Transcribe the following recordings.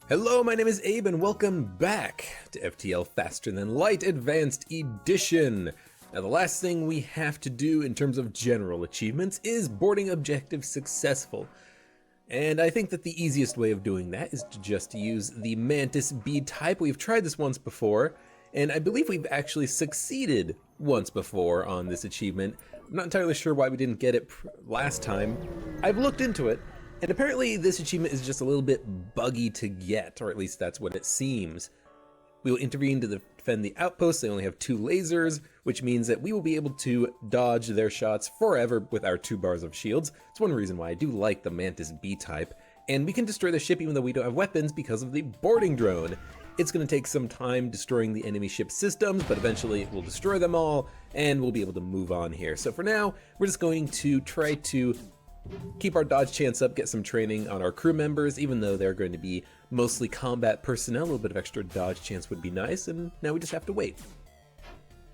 Hello, my name is Abe and welcome back to FTL Faster Than Light Advanced Edition. Now the last thing we have to do in terms of general achievements is boarding objective successful. And I think that the easiest way of doing that is to just use the Mantis B type. We've tried this once before, and I believe we've actually succeeded once before on this achievement. I'm not entirely sure why we didn't get it last time. I've looked into it, and apparently this achievement is just a little bit buggy to get, or at least that's what it seems. We will intervene to defend the outposts. They only have 2 lasers, which means that we will be able to dodge their shots forever with our 2 bars of shields. It's one reason why I do like the Mantis B type. And we can destroy the ship even though we don't have weapons because of the boarding drone. It's going to take some time destroying the enemy ship systems, but eventually it will destroy them all, and we'll be able to move on here. So for now, we're just going to try to keep our dodge chance up, get some training on our crew members, even though they're going to be mostly combat personnel. A little bit of extra dodge chance would be nice, and now we just have to wait.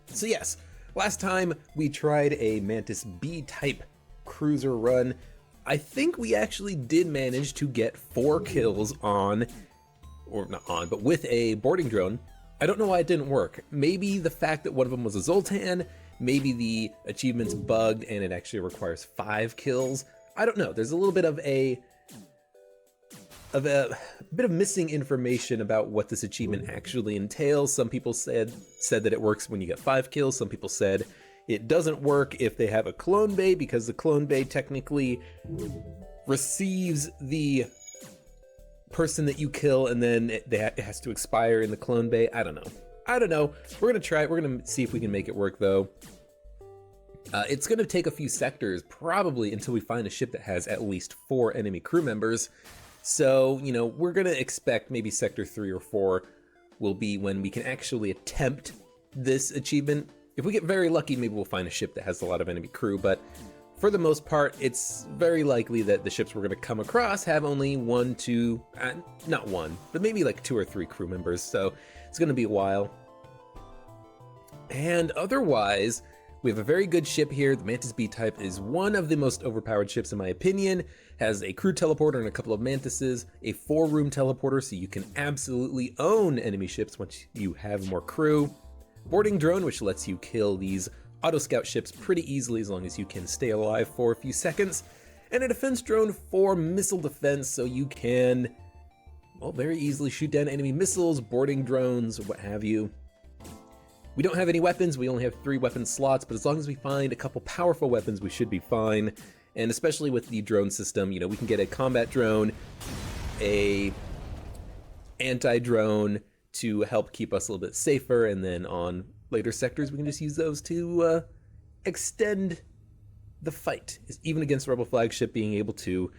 So yes, last time we tried a Mantis B type cruiser run. I think we actually did manage to get 4 kills on, or not on, but with a boarding drone. I don't know why it didn't work. Maybe the fact that one of them was a Zoltan, maybe the achievement's bugged and it actually requires 5 kills. I don't know. There's a little bit of a bit of missing information about what this achievement actually entails. Some people said that it works when you get 5 kills. Some people said it doesn't work if they have a clone bay, because the clone bay technically receives the person that you kill and then it has to expire in the clone bay. I don't know. We're gonna try it. We're gonna see if we can make it work though. It's gonna take a few sectors probably until we find a ship that has at least 4 enemy crew members. So, you know, we're gonna expect maybe sector 3 or 4 will be when we can actually attempt this achievement. If we get very lucky, maybe we'll find a ship that has a lot of enemy crew, but for the most part, it's very likely that the ships we're going to come across have only 1, 2, not 1, but maybe like 2 or 3 crew members, so it's going to be a while. And otherwise, we have a very good ship here. The Mantis B type is one of the most overpowered ships in my opinion. Has a crew teleporter and a couple of mantises, a 4-room teleporter, so you can absolutely own enemy ships once you have more crew. Boarding drone, which lets you kill these auto scout ships pretty easily as long as you can stay alive for a few seconds, and a defense drone for missile defense, so you can, well, very easily shoot down enemy missiles, boarding drones, what have you. We don't have any weapons. We only have 3 weapon slots, but as long as we find a couple powerful weapons, we should be fine. And especially with the drone system, you know, we can get a combat drone, a anti-drone to help keep us a little bit safer, and then on later sectors we can just use those to extend the fight, even against rebel flagship. Being able to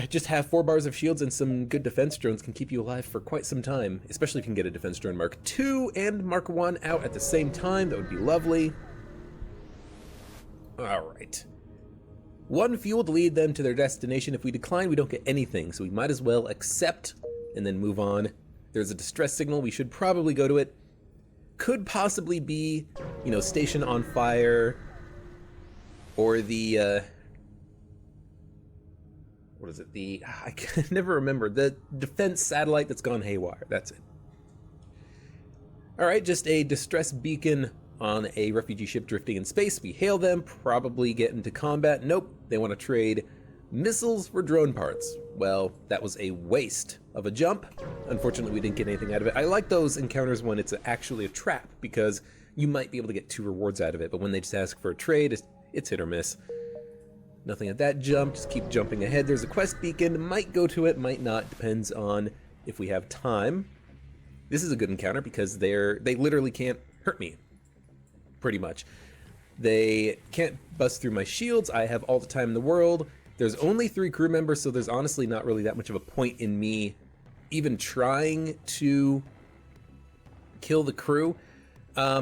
just have 4 bars of shields and some good defense drones can keep you alive for quite some time, especially if you can get a defense drone Mark II and Mark I out at the same time. That would be lovely. Alright, 1 fuel to lead them to their destination. If we decline, we don't get anything, so we might as well accept and then move on. There's a distress signal. We should probably go to it. Could possibly be, you know, station on fire, or the, what is it? I can never remember. The defense satellite that's gone haywire. That's it. All right, just a distress beacon on a refugee ship drifting in space. We hail them, probably get into combat. Nope, they want to trade missiles for drone parts. Well, that was a waste of a jump. Unfortunately, we didn't get anything out of it. I like those encounters when it's actually a trap, because you might be able to get 2 rewards out of it, but when they just ask for a trade, it's hit or miss. Nothing at that jump, just keep jumping ahead. There's a quest beacon, might go to it, might not, depends on if we have time. This is a good encounter because they literally can't hurt me, pretty much. They can't bust through my shields. I have all the time in the world. There's only 3 crew members, so there's honestly not really that much of a point in me even trying to kill the crew. I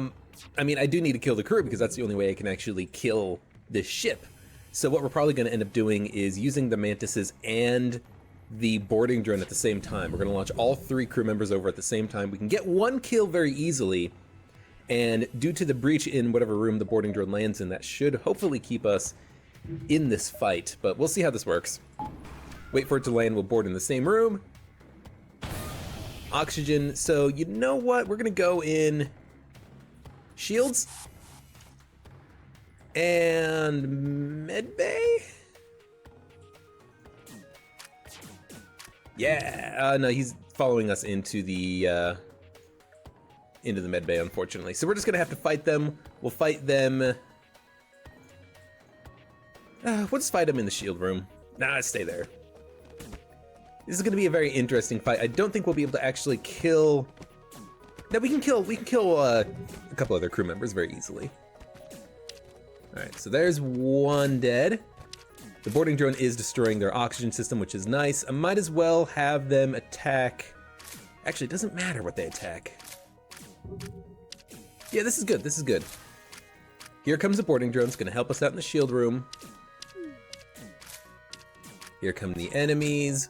mean, I do need to kill the crew because that's the only way I can actually kill this ship. So what we're probably going to end up doing is using the mantises and the boarding drone at the same time. We're going to launch all 3 crew members over at the same time. We can get 1 kill very easily, and due to the breach in whatever room the boarding drone lands in, that should hopefully keep us in this fight, but we'll see how this works. Wait for it to land, we'll board in the same room. Oxygen, so you know what? We're gonna go in shields and medbay. Yeah, no, he's following us into the medbay, unfortunately. So we're just gonna have to fight them. We'll fight them. We'll just fight them in the shield room. Nah, stay there. This is gonna be a very interesting fight. I don't think we'll be able to actually kill. No, we can kill a couple other crew members very easily. All right, so there's one dead. The boarding drone is destroying their oxygen system, which is nice. I might as well have them attack. Actually, it doesn't matter what they attack. Yeah, this is good, this is good. Here comes the boarding drone, it's gonna help us out in the shield room. Here come the enemies.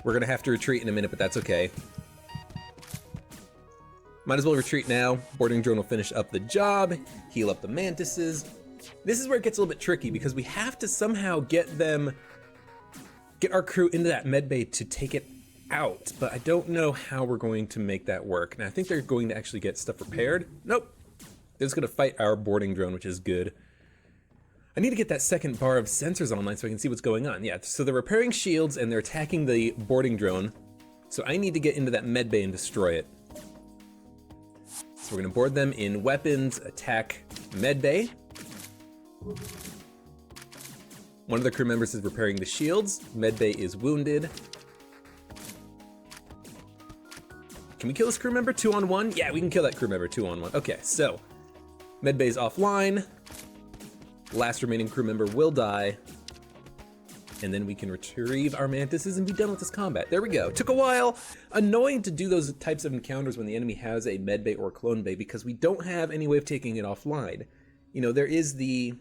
We're gonna have to retreat in a minute, but that's okay. Might as well retreat now. Boarding drone will finish up the job, heal up the mantises. This is where it gets a little bit tricky because we have to somehow get our crew into that medbay to take it out, but I don't know how we're going to make that work. Now I think they're going to actually get stuff repaired. Nope, they're just gonna fight our boarding drone, which is good. I need to get that second bar of sensors online so I can see what's going on. Yeah, so they're repairing shields and they're attacking the boarding drone. So I need to get into that medbay and destroy it. So we're gonna board them in weapons, attack medbay. One of the crew members is repairing the shields. Medbay is wounded. Can we kill this crew member 2-on-1? Yeah, we can kill that crew member 2-on-1. Okay, so medbay's offline. Last remaining crew member will die. And then we can retrieve our mantises and be done with this combat. There we go. Took a while. Annoying to do those types of encounters when the enemy has a medbay or clone bay because we don't have any way of taking it offline. You know, there is the...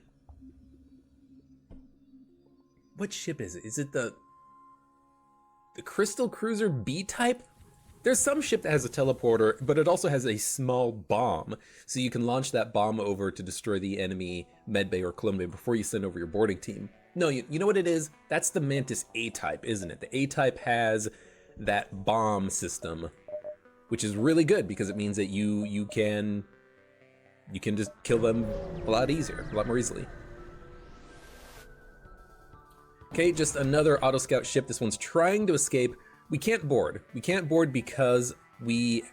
What ship is it? Is it the Crystal Cruiser B type? There's some ship that has a teleporter, but it also has a small bomb. So you can launch that bomb over to destroy the enemy medbay or clone bay before you send over your boarding team. No, you know what it is? That's the Mantis A-type, isn't it? The A-type has that bomb system, which is really good because it means that you can just kill them a lot easier, a lot more easily. Okay, just another auto scout ship. This one's trying to escape. We can't board. We can't board because we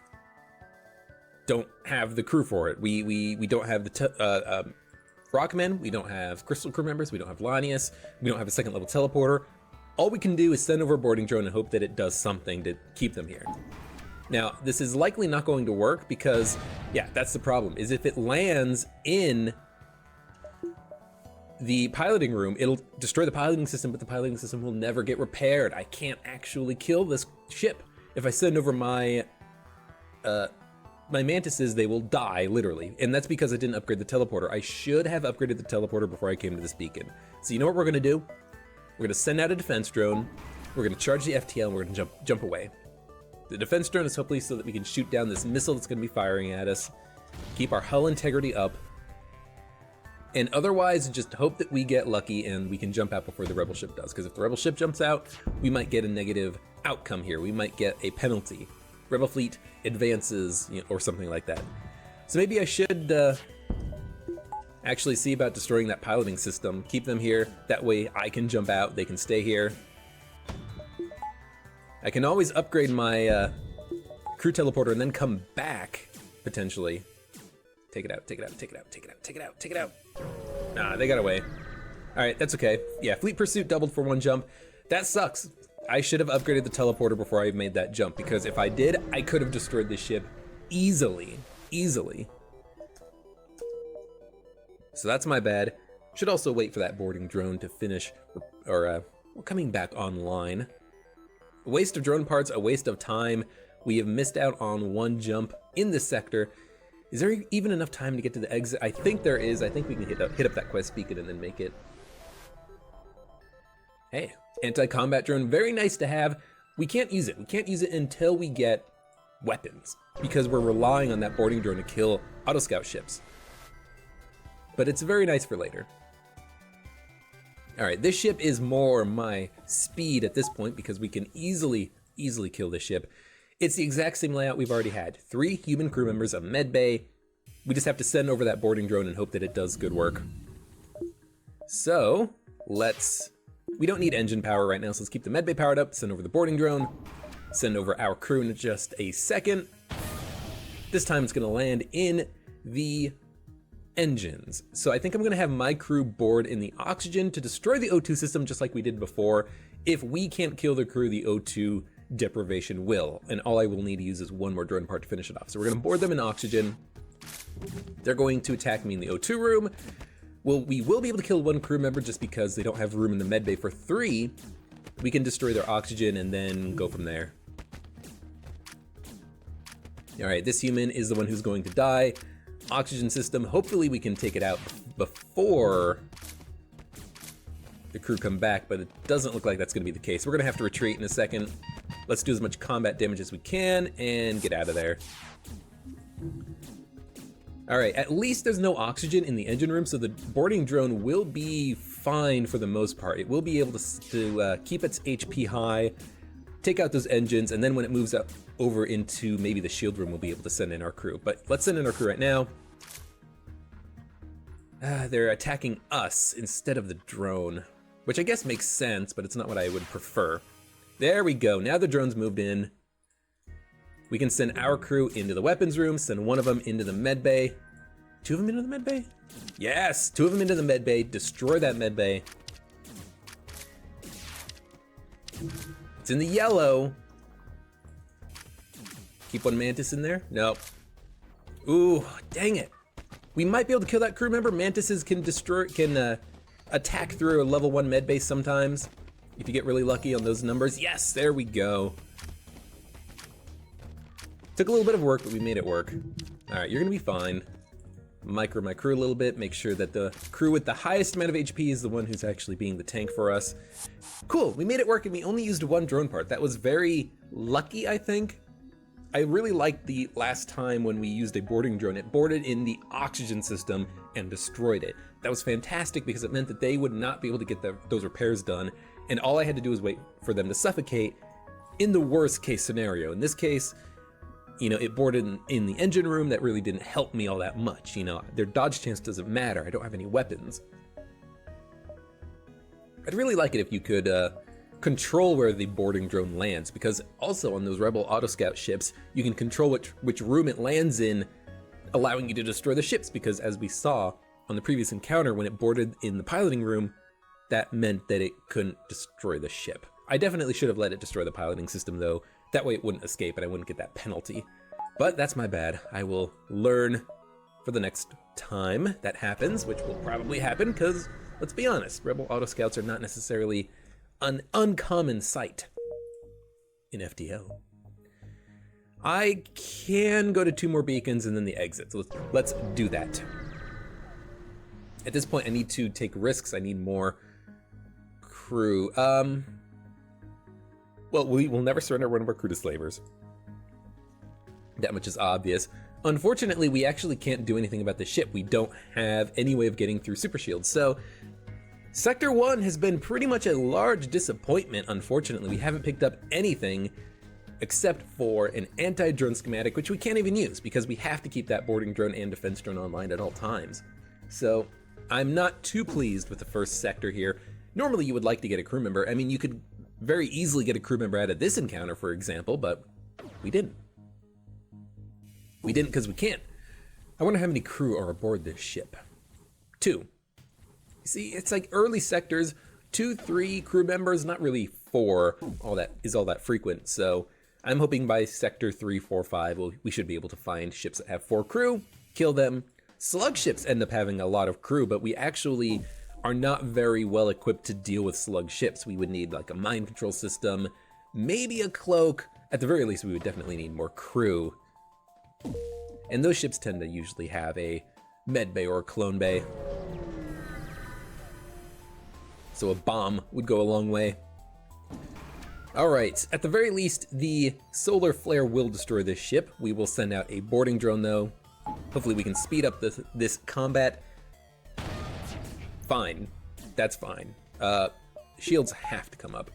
don't have the crew for it. We don't have the Rockmen, we don't have Crystal crew members, we don't have Lanius, we don't have a second level teleporter. All we can do is send over a boarding drone and hope that it does something to keep them here. Now, this is likely not going to work because, yeah, that's the problem, is if it lands in the piloting room, it'll destroy the piloting system, but the piloting system will never get repaired. I can't actually kill this ship. If I send over my mantises, they will die, literally. And that's because I didn't upgrade the teleporter. I should have upgraded the teleporter before I came to this beacon. So you know what we're gonna do? We're gonna send out a defense drone, we're gonna charge the FTL, and we're gonna jump away. The defense drone is hopefully so that we can shoot down this missile that's gonna be firing at us, keep our hull integrity up, and otherwise just hope that we get lucky and we can jump out before the rebel ship does. Because if the rebel ship jumps out, we might get a negative outcome here. We might get a penalty. Rebel fleet advances, you know, or something like that. So maybe I should actually see about destroying that piloting system, keep them here, that way I can jump out, they can stay here. I can always upgrade my crew teleporter and then come back, potentially. Take it out, take it out, take it out, take it out, take it out, take it out. Nah, they got away. All right, that's okay. Yeah, fleet pursuit doubled for one jump. That sucks. I should have upgraded the teleporter before I made that jump, because if I did, I could have destroyed this ship easily, easily. So that's my bad. Should also wait for that boarding drone to finish, or we're coming back online. A waste of drone parts, a waste of time. We have missed out on one jump in this sector. Is there even enough time to get to the exit? I think there is. I think we can hit up that quest beacon and then make it. Hey, anti-combat drone, very nice to have. We can't use it. We can't use it until we get weapons, because we're relying on that boarding drone to kill auto scout ships. But it's very nice for later. All right, this ship is more my speed at this point because we can easily easily kill this ship. It's the exact same layout we've already had. 3 human crew members, a med bay. We just have to send over that boarding drone and hope that it does good work. So, we don't need engine power right now, so let's keep the med bay powered up, send over the boarding drone, send over our crew in just a second. This time it's gonna land in the engines. So I think I'm gonna have my crew board in the oxygen to destroy the O2 system just like we did before. If we can't kill the crew, the O2 deprivation will, and all I will need to use is one more drone part to finish it off. So we're gonna board them in oxygen. They're going to attack me in the O2 room. Well, we will be able to kill 1 crew member just because they don't have room in the med bay for 3. We can destroy their oxygen and then go from there. All right, this human is the one who's going to die. Oxygen system, hopefully we can take it out before the crew come back, but it doesn't look like that's gonna be the case. We're gonna have to retreat in a second. Let's do as much combat damage as we can and get out of there. All right, at least there's no oxygen in the engine room, so the boarding drone will be fine for the most part. It will be able to keep its HP high, take out those engines, and then when it moves up over into maybe the shield room, we'll be able to send in our crew. But let's send in our crew right now. They're attacking us instead of the drone, which I guess makes sense, but it's not what I would prefer. There we go, now the drone's moved in. We can send our crew into the weapons room, send one of them into the med bay. 2 of them into the med bay? Yes, 2 of them into the med bay, destroy that med bay. It's in the yellow. Keep 1 mantis in there? Nope. Ooh, dang it. We might be able to kill that crew member. Mantises can attack through a level 1 med base sometimes, if you get really lucky on those numbers. Yes, there we go. Took a little bit of work, but we made it work. All right, you're gonna be fine. Micro my crew a little bit, make sure that the crew with the highest amount of HP is the one who's actually being the tank for us. Cool, we made it work and we only used 1 drone part. That was very lucky, I think. I really liked the last time when we used a boarding drone. It boarded in the oxygen system and destroyed it. That was fantastic because it meant that they would not be able to get those repairs done, and all I had to do was wait for them to suffocate in the worst case scenario. In this case, you know, it boarded in the engine room. That really didn't help me all that much. You know, their dodge chance doesn't matter. I don't have any weapons. I'd really like it if you could control where the boarding drone lands, because also on those Rebel Autoscout ships, you can control which room it lands in, allowing you to destroy the ships, because as we saw on the previous encounter, when it boarded in the piloting room, that meant that it couldn't destroy the ship. I definitely should have let it destroy the piloting system though. That way it wouldn't escape and I wouldn't get that penalty. But that's my bad. I will learn for the next time that happens, which will probably happen because, let's be honest, Rebel Autoscouts are not necessarily an uncommon sight in FTL. I can go to 2 more beacons and then the exit, so let's do that. At this point I need to take risks. I need more crew. Well, we will never surrender one of our crew to slavers. That much is obvious. Unfortunately, we actually can't do anything about the ship. We don't have any way of getting through super shields. So Sector 1 has been pretty much a large disappointment, unfortunately. We haven't picked up anything except for an anti-drone schematic, which we can't even use because we have to keep that boarding drone and defense drone online at all times. So I'm not too pleased with the first sector here. Normally you would like to get a crew member. I mean, you could very easily get a crew member out of this encounter, for example, but we didn't. We didn't because we can't. I wonder how many crew are aboard this ship. 2. You see, it's like early sectors, 2, 3 crew members, not really 4. All that frequent. So I'm hoping by sector 3, 4, 5, we should be able to find ships that have 4 crew, kill them. Slug ships end up having a lot of crew, but we actually are not very well equipped to deal with slug ships. We would need like a mind control system, maybe a cloak. At the very least, we would definitely need more crew. And those ships tend to usually have a med bay or a clone bay. So a bomb would go a long way. All right, at the very least, the solar flare will destroy this ship. We will send out a boarding drone though. Hopefully we can speed up this combat. Fine, that's fine. Shields have to come up.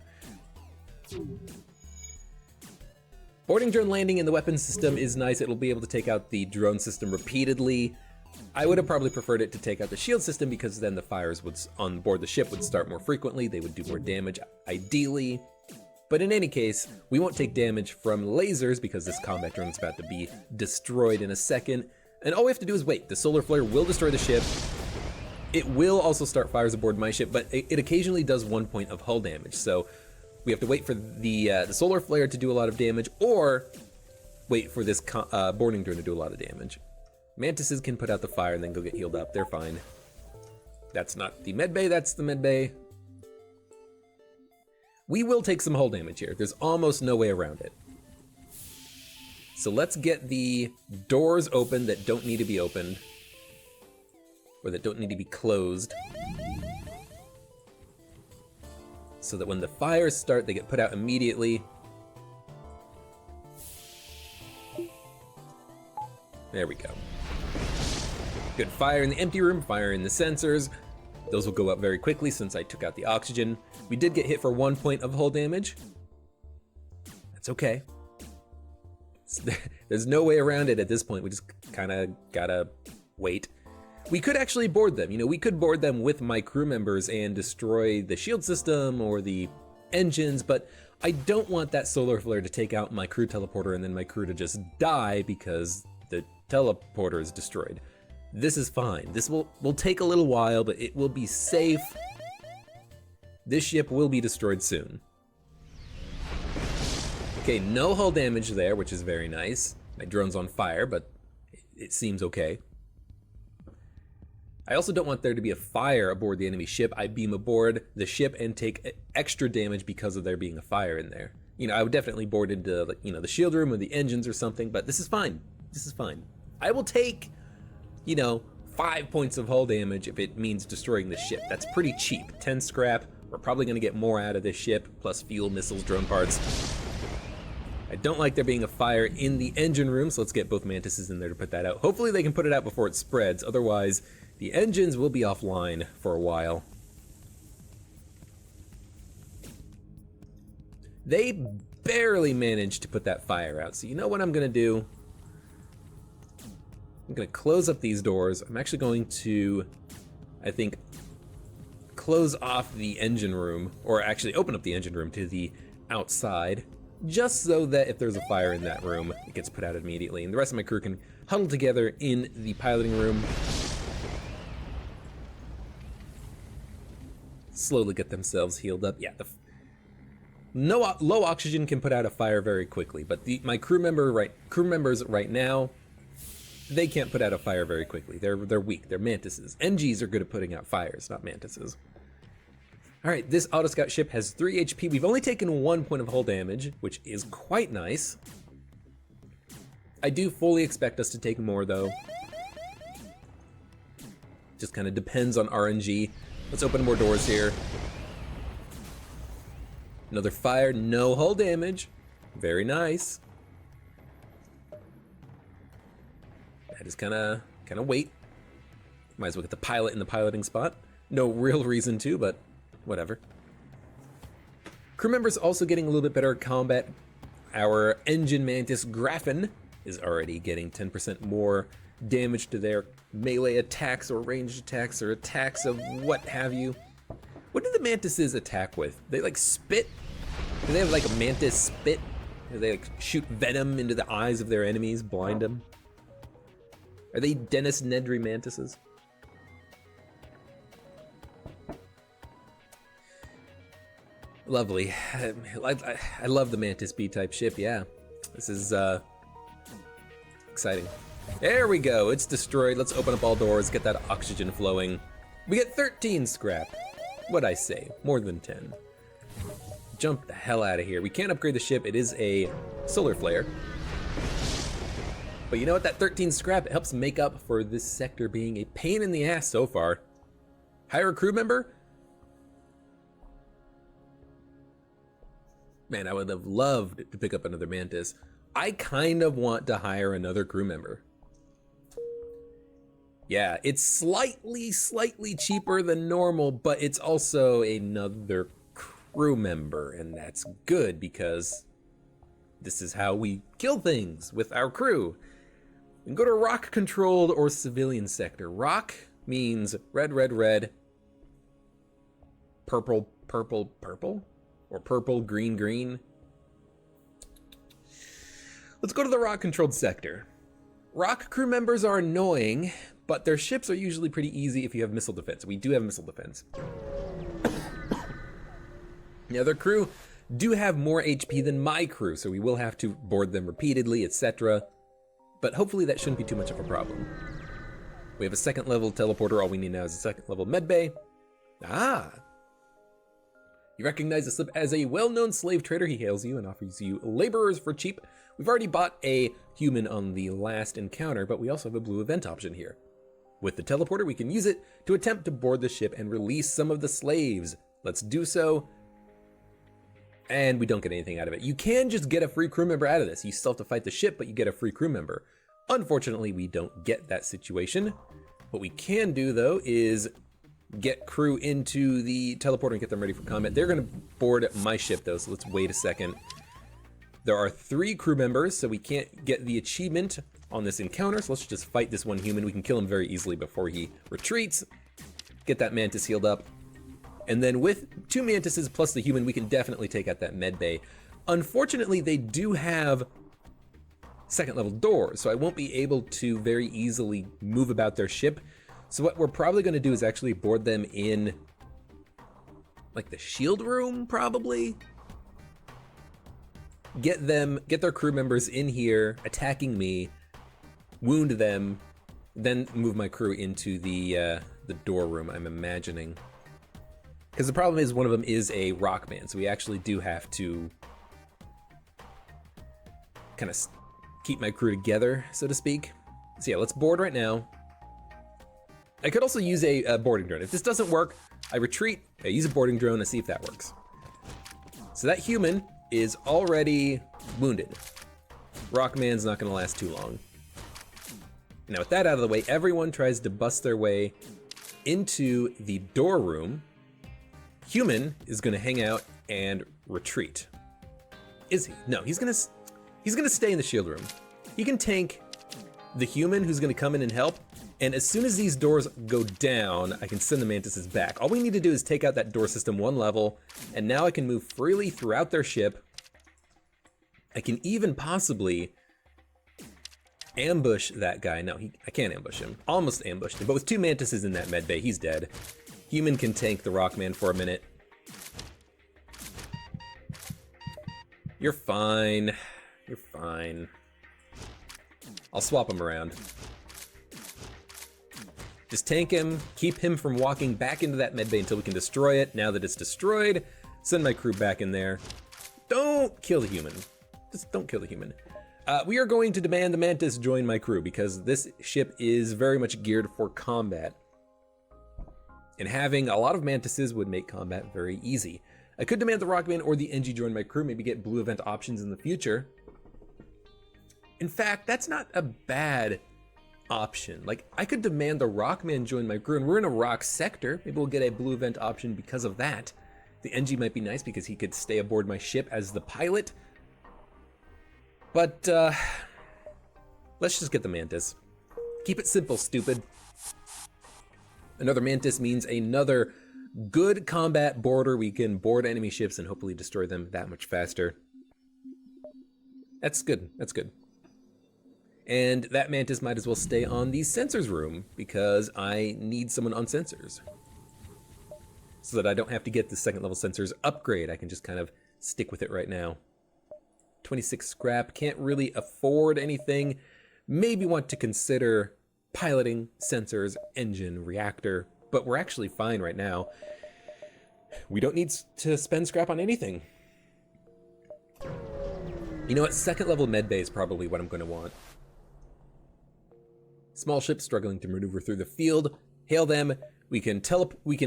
Boarding drone landing in the weapons system is nice. It'll be able to take out the drone system repeatedly. I would have probably preferred it to take out the shield system because then the fires would on board the ship would start more frequently. They would do more damage, ideally. But in any case, we won't take damage from lasers because this combat drone is about to be destroyed in a second. And all we have to do is wait. The solar flare will destroy the ship. It will also start fires aboard my ship, but it occasionally does 1 point of hull damage. So we have to wait for the solar flare to do a lot of damage, or wait for this boarding drone to do a lot of damage. Mantises can put out the fire and then go get healed up. They're fine. That's not the medbay, that's the medbay. We will take some hull damage here. There's almost no way around it. So let's get the doors open that don't need to be opened, or that don't need to be closed, so that when the fires start, they get put out immediately. There we go. Good. Fire in the empty room, fire in the sensors. Those will go up very quickly since I took out the oxygen. We did get hit for 1 point of hull damage. That's okay. There's no way around it at this point. We just kind of gotta wait. We could actually board them. You know, we could board them with my crew members and destroy the shield system or the engines, but I don't want that solar flare to take out my crew teleporter and then my crew to just die because the teleporter is destroyed. This is fine. This will take a little while, but it will be safe. This ship will be destroyed soon. Okay, no hull damage there, which is very nice. My drone's on fire, but it seems okay. I also don't want there to be a fire aboard the enemy ship. I beam aboard the ship and take extra damage because of there being a fire in there. You know, I would definitely board into, you know, the shield room or the engines or something, but this is fine. This is fine. I will take, you know, 5 points of hull damage if it means destroying the ship. That's pretty cheap. 10 scrap. We're probably going to get more out of this ship, plus fuel, missiles, drone parts. I don't like there being a fire in the engine room, so let's get both mantises in there to put that out. Hopefully they can put it out before it spreads, otherwise the engines will be offline for a while. They barely managed to put that fire out, so you know what I'm going to do? I'm going to close up these doors. I'm actually going to, I think, close off the engine room, or actually open up the engine room to the outside, just so that if there's a fire in that room, it gets put out immediately, and the rest of my crew can huddle together in the piloting room. Slowly get themselves healed up. Yeah, low oxygen can put out a fire very quickly, but my crew members right now, they can't put out a fire very quickly. They're weak. They're mantises. NGs are good at putting out fires, not mantises. All right, this autoscout ship has 3 HP. We've only taken 1 point of hull damage, which is quite nice. I do fully expect us to take more, though. Just kind of depends on RNG. Let's open more doors here. Another fire, no hull damage. Very nice. I just kind of wait. Might as well get the pilot in the piloting spot. No real reason to, but whatever. Crew members also getting a little bit better at combat. Our engine mantis Graffin is already getting 10% more damage to their melee attacks or ranged attacks or attacks of what have you. What do the mantises attack with? They like spit? Do they have like a mantis spit? Do they like shoot venom into the eyes of their enemies, blind them? Are they Dennis Nedry mantises? Lovely. I love the Mantis B type ship, yeah. This is exciting. There we go, it's destroyed. Let's open up all doors, get that oxygen flowing. We get 13 scrap. What'd I say? More than 10. Jump the hell out of here. We can't upgrade the ship, it is a solar flare. But you know what, that 13 scrap, it helps make up for this sector being a pain in the ass so far. Hire a crew member? Man, I would have loved to pick up another Mantis. I kind of want to hire another crew member. Yeah, it's slightly cheaper than normal, but it's also another crew member, and that's good because This is how we kill things with our crew. We can go to rock-controlled or civilian sector. Rock means red, red, red, purple, purple, purple, or purple, green, green. Let's go to the rock-controlled sector. Rock crew members are annoying, but their ships are usually pretty easy if you have missile defense. We do have missile defense. Now, their crew do have more HP than my crew, so we will have to board them repeatedly, etc. But hopefully that shouldn't be too much of a problem. We have a second level teleporter. All we need now is a second level medbay. Ah! You recognize the slip as a well-known slave trader. He hails you and offers you laborers for cheap. We've already bought a human on the last encounter, but we also have a blue event option here. With the teleporter, we can use it to attempt to board the ship and release some of the slaves. Let's do so. And we don't get anything out of it. You can just get a free crew member out of this. You still have to fight the ship, but you get a free crew member. Unfortunately, we don't get that situation. What we can do, though, is get crew into the teleporter and get them ready for combat. They're going to board my ship, though, so let's wait a second. There are 3 crew members, so we can't get the achievement on this encounter, so let's just fight this one human. We can kill him very easily before he retreats. Get that mantis healed up. And then with 2 mantises plus the human, we can definitely take out that med bay. Unfortunately, they do have second level doors, so I won't be able to very easily move about their ship. So what we're probably going to do is actually board them in like the shield room, probably. Get their crew members in here attacking me, wound them, then move my crew into the door room, I'm imagining. Because the problem is one of them is a rock man, so we actually do have to kind of keep my crew together, so to speak. So yeah, let's board right now. I could also use a boarding drone. If this doesn't work, I retreat, I use a boarding drone to see if that works. So that human is already wounded. Rockman's not gonna last too long. Now with that out of the way, everyone tries to bust their way into the door room. Human is gonna hang out and retreat. Is he? No, he's gonna stay in the shield room. He can tank the human who's gonna come in and help, and as soon as these doors go down, I can send the mantises back. All we need to do is take out that door system 1 level, and now I can move freely throughout their ship. I can even possibly ambush that guy. No, I can't ambush him. Almost ambushed him, but with 2 mantises in that med bay, he's dead. Human can tank the Rockman for a minute. You're fine. You're fine. I'll swap him around. Just tank him, keep him from walking back into that medbay until we can destroy it. Now that it's destroyed, send my crew back in there. Don't kill the human. Just don't kill the human. We are going to demand the Mantis join my crew because this ship is very much geared for combat. And having a lot of Mantises would make combat very easy. I could demand the Rockman or the NG join my crew, maybe get blue event options in the future. In fact, that's not a bad option. Like, I could demand the Rockman join my crew, and we're in a rock sector. Maybe we'll get a blue event option because of that. The NG might be nice because he could stay aboard my ship as the pilot. But, let's just get the Mantis. Keep it simple, stupid. Another Mantis means another good combat boarder. We can board enemy ships and hopefully destroy them that much faster. That's good, that's good. And that Mantis might as well stay on the sensors room because I need someone on sensors. So that I don't have to get the second level sensors upgrade. I can just kind of stick with it right now. 26 scrap, can't really afford anything. Maybe want to consider piloting, sensors, engine, reactor, but we're actually fine right now. We don't need to spend scrap on anything. You know what, second level medbay is probably what I'm gonna want. Small ships struggling to maneuver through the field, hail them. We can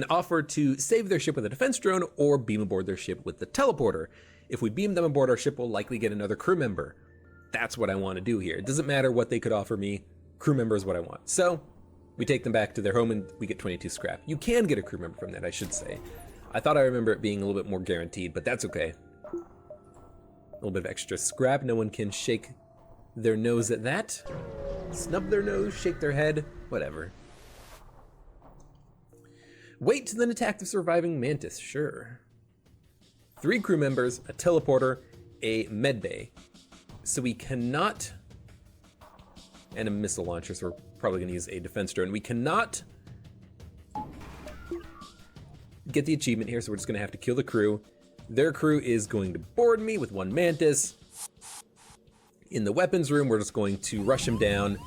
offer to save their ship with a defense drone or beam aboard their ship with the teleporter. If we beam them aboard our ship, we'll likely get another crew member. That's what I want to do here. It doesn't matter what they could offer me. Crew member is what I want. So we take them back to their home and we get 22 scrap. You can get a crew member from that, I should say. I thought I remember it being a little bit more guaranteed, but that's okay. little bit of extra scrap. No one can shake their nose at that. Snub their nose, shake their head, whatever. Wait to then attack the surviving mantis, sure. 3 crew members, a teleporter, a medbay. So we cannot, and a missile launcher, so we're probably gonna use a defense drone. We cannot get the achievement here, so we're just gonna have to kill the crew. Their crew is going to board me with 1 mantis. In the weapons room, we're just going to rush him down,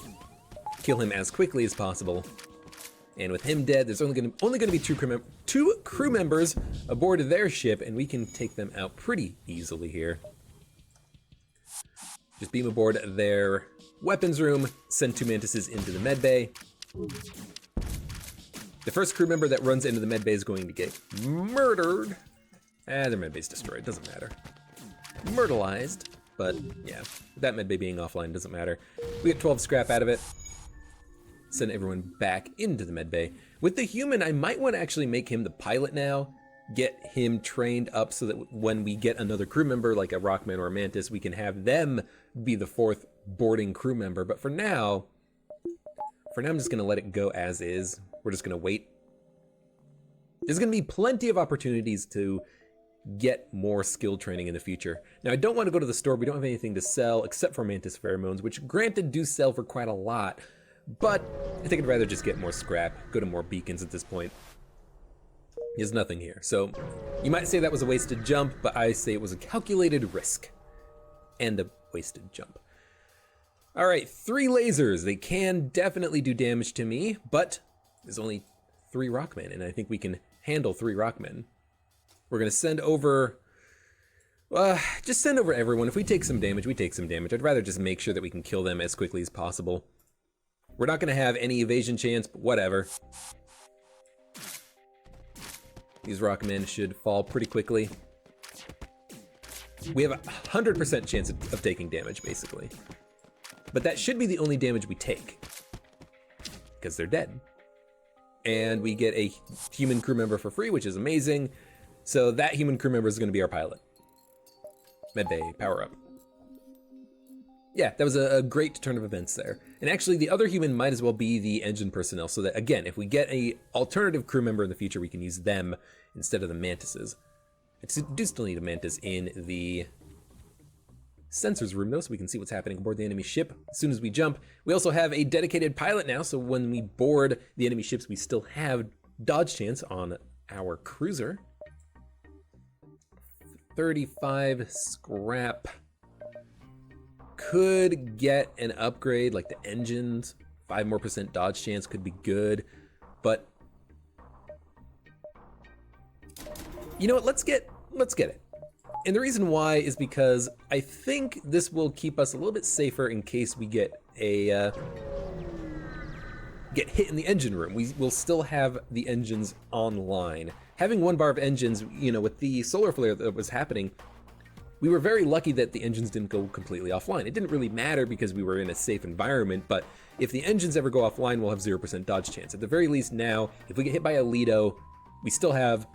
kill him as quickly as possible. And with him dead, there's only gonna be 2 crew members aboard their ship, and we can take them out pretty easily here. Just beam aboard their weapons room, send 2 mantises into the medbay. The first crew member that runs into the medbay is going to get murdered. Their medbay's destroyed, doesn't matter. Myrtleized, but yeah, that medbay being offline doesn't matter. We get 12 scrap out of it. Send everyone back into the medbay. With the human, I might want to actually make him the pilot now, get him trained up so that when we get another crew member like a Rockman or a Mantis, we can have them be the 4th boarding crew member. But for now I'm just gonna let it go as is. We're just gonna wait. There's gonna be plenty of opportunities to get more skill training in the future. Now, I don't want to go to the store. We don't have anything to sell except for Mantis pheromones, which granted do sell for quite a lot. But I think I'd rather just get more scrap, go to more beacons at this point. There's nothing here. So you might say that was a wasted jump, but I say it was a calculated risk and a wasted jump. All right, 3 lasers. They can definitely do damage to me, but there's only 3 Rockmen, and I think we can handle 3 Rockmen. We're gonna send over, just send over everyone. If we take some damage, we take some damage. I'd rather just make sure that we can kill them as quickly as possible. We're not gonna have any evasion chance, but whatever. These Rockmen should fall pretty quickly. We have a 100% chance of taking damage, basically. But that should be the only damage we take, because they're dead. And we get a human crew member for free, which is amazing. So that human crew member is gonna be our pilot. Medbay, power up. Yeah, that was a great turn of events there. And actually, the other human might as well be the engine personnel, so that, again, if we get a alternative crew member in the future, we can use them instead of the mantises. I do still need a mantis in the sensors room, though, so we can see what's happening aboard the enemy ship as soon as we jump. We also have a dedicated pilot now, so when we board the enemy ships, we still have dodge chance on our cruiser. 35 scrap. Could get an upgrade like the engines. 5% more dodge chance could be good, but you know what? Let's get it. And the reason why is because I think this will keep us a little bit safer in case we get a get hit in the engine room. We will still have the engines online. Having 1 bar of engines, you know, with the solar flare that was happening, we were very lucky that the engines didn't go completely offline. It didn't really matter because we were in a safe environment, but if the engines ever go offline, we'll have 0% dodge chance. At the very least now, if we get hit by a Lido, we still have,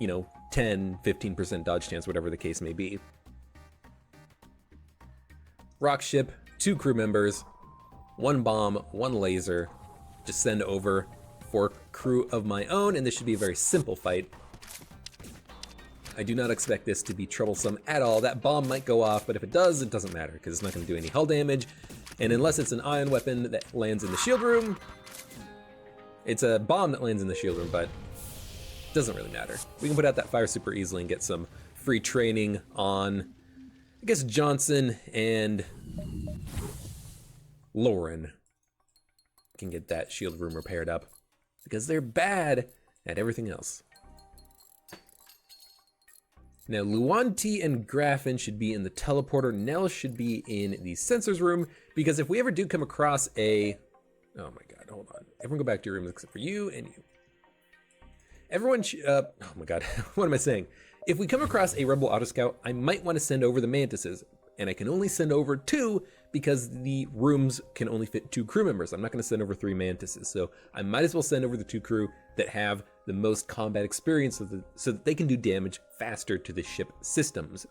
you know, 10, 15% dodge chance, whatever the case may be. Rock ship, 2 crew members, 1 bomb, 1 laser. Just send over 4 crew of my own, and this should be a very simple fight. I do not expect this to be troublesome at all. That bomb might go off, but if it does, it doesn't matter because it's not going to do any hull damage. And unless it's an ion weapon that lands in the shield room, it's a bomb that lands in the shield room, but it doesn't really matter. We can put out that fire super easily and get some free training on, I guess, Johnson and Lauren. Can get that shield room repaired up because they're bad at everything else. Now, Luanti and Graffin should be in the teleporter. Nell should be in the sensors room, because if we ever do come across a... Oh my god, hold on. Everyone go back to your room except for you and you. Everyone oh my god, what am I saying? If we come across a Rebel Autoscout, I might want to send over the Mantises, and I can only send over 2 because the rooms can only fit 2 crew members. I'm not going to send over 3 Mantises, so I might as well send over the 2 crew that have the most combat experience so that they can do damage faster to the ship systems.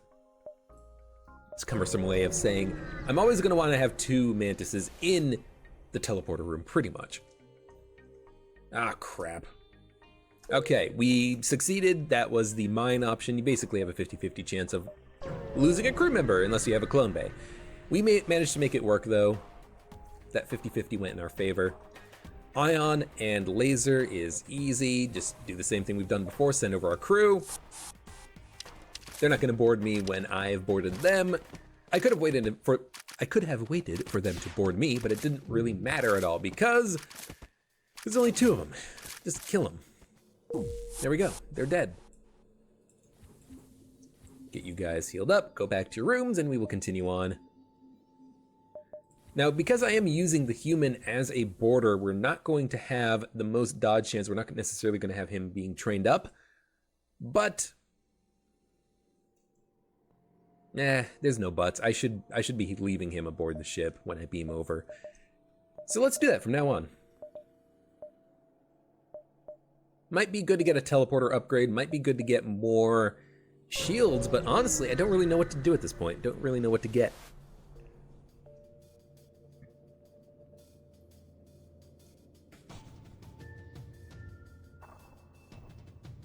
cumbersome way of saying I'm always going to want to have 2 mantises in the teleporter room, pretty much. Ah, crap. Okay, we succeeded. That was the mine option. You basically have a 50-50 chance of losing a crew member unless you have a clone bay. We managed to make it work, though. That 50-50 went in our favor. Ion and laser is easy. Just do the same thing we've done before. Send over our crew. They're not going to board me when I've boarded them. I could have waited for them to board me, but it didn't really matter at all because there's only 2 of them. Just kill them. There we go. They're dead. Get you guys healed up. Go back to your rooms, and we will continue on. Now, because I am using the human as a boarder, we're not going to have the most dodge chance. We're not necessarily going to have him being trained up, but there's no buts. I should be leaving him aboard the ship when I beam over. So let's do that from now on. Might be good to get a teleporter upgrade. Might be good to get more shields, but honestly, I don't really know what to do at this point. Don't really know what to get.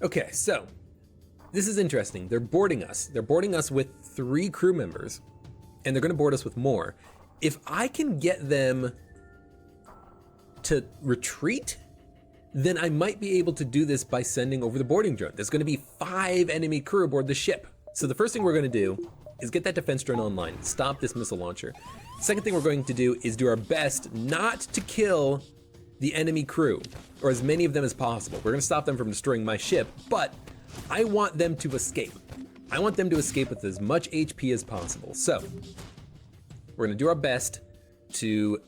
Okay, so this is interesting. They're boarding us. They're boarding us with 3 crew members, and they're going to board us with more. If I can get them to retreat, then I might be able to do this by sending over the boarding drone. There's going to be 5 enemy crew aboard the ship. So the first thing we're going to do is get that defense drone online, stop this missile launcher. Second thing we're going to do is do our best not to kill the enemy crew, or as many of them as possible. We're going to stop them from destroying my ship, but I want them to escape. I want them to escape with as much HP as possible. So we're going to do our best to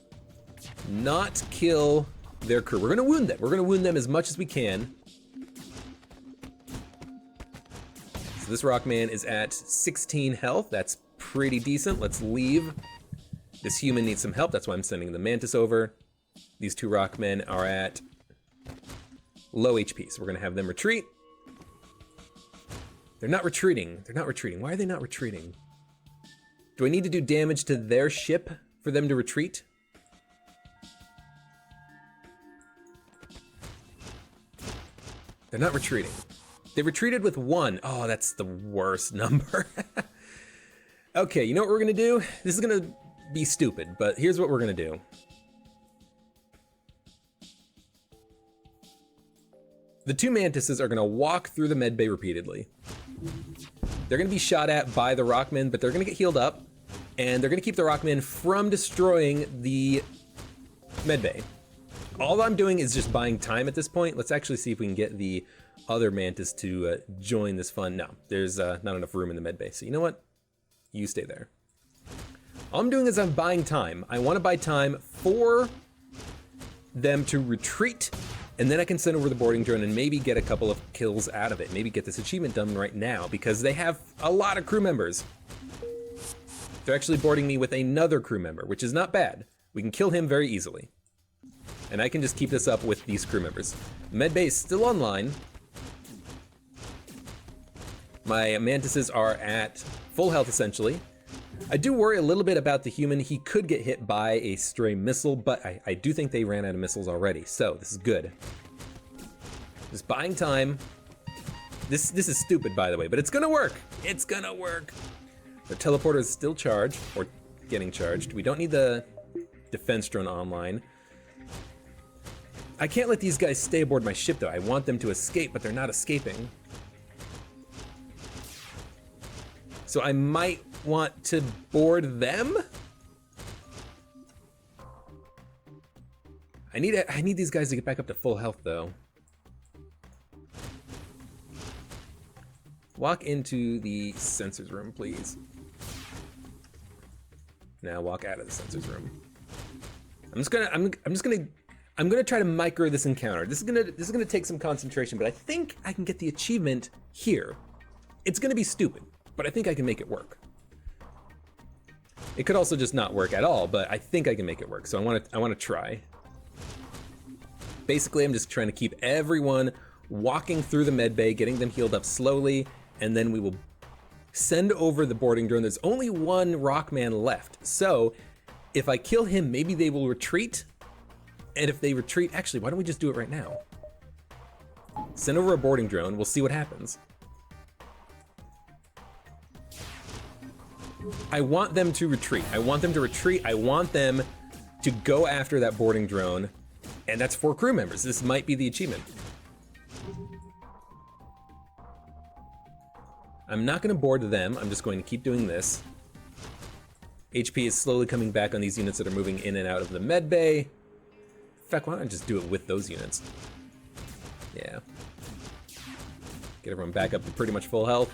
not kill their crew. We're going to wound them. We're going to wound them as much as we can. So this Rockman is at 16 health. That's pretty decent. Let's leave. This human needs some help. That's why I'm sending the Mantis over. These 2 Rockmen are at low HP, so we're going to have them retreat. They're not retreating. They're not retreating. Why are they not retreating? Do I need to do damage to their ship for them to retreat? They're not retreating. They retreated with 1. Oh, that's the worst number. Okay, you know what we're gonna do? This is gonna be stupid, but here's what we're gonna do. The 2 mantises are gonna walk through the med bay repeatedly. They're gonna be shot at by the Rockmen, but they're gonna get healed up, and they're gonna keep the Rockmen from destroying the med bay. All I'm doing is just buying time at this point. Let's actually see if we can get the other mantis to join this fun. No, there's not enough room in the med bay. So you know what? You stay there. All I'm doing is I'm buying time. I want to buy time for them to retreat, and then I can send over the boarding drone and maybe get a couple of kills out of it. Maybe get this achievement done right now because they have a lot of crew members. They're actually boarding me with another crew member, which is not bad. We can kill him very easily. And I can just keep this up with these crew members. Medbay is still online. My mantises are at full health, essentially. I do worry a little bit about the human. He could get hit by a stray missile, but I do think they ran out of missiles already, so this is good. Just buying time. This is stupid, by the way, but it's gonna work. It's gonna work. The teleporter is still charged, or getting charged. We don't need the defense drone online. I can't let these guys stay aboard my ship, though. I want them to escape, but they're not escaping. So I might want to board them? I need these guys to get back up to full health, though. Walk into the sensors room, please. Now walk out of the sensors room. I'm gonna try to micro this encounter. This is gonna take some concentration, but I think I can get the achievement here. It's gonna be stupid, but I think I can make it work. It could also just not work at all, but I think I can make it work. So I want to try. Basically, I'm just trying to keep everyone walking through the med bay, getting them healed up slowly, and then we will send over the boarding drone. There's only one Rockman left. So if I kill him, maybe they will retreat. And if they retreat, actually, why don't we just do it right now? Send over a boarding drone. We'll see what happens. I want them to retreat. I want them to retreat. I want them to go after that boarding drone. And that's 4 crew members. This might be the achievement. I'm not going to board them. I'm just going to keep doing this. HP is slowly coming back on these units that are moving in and out of the med bay. In fact, why don't I just do it with those units? Yeah. Get everyone back up to pretty much full health.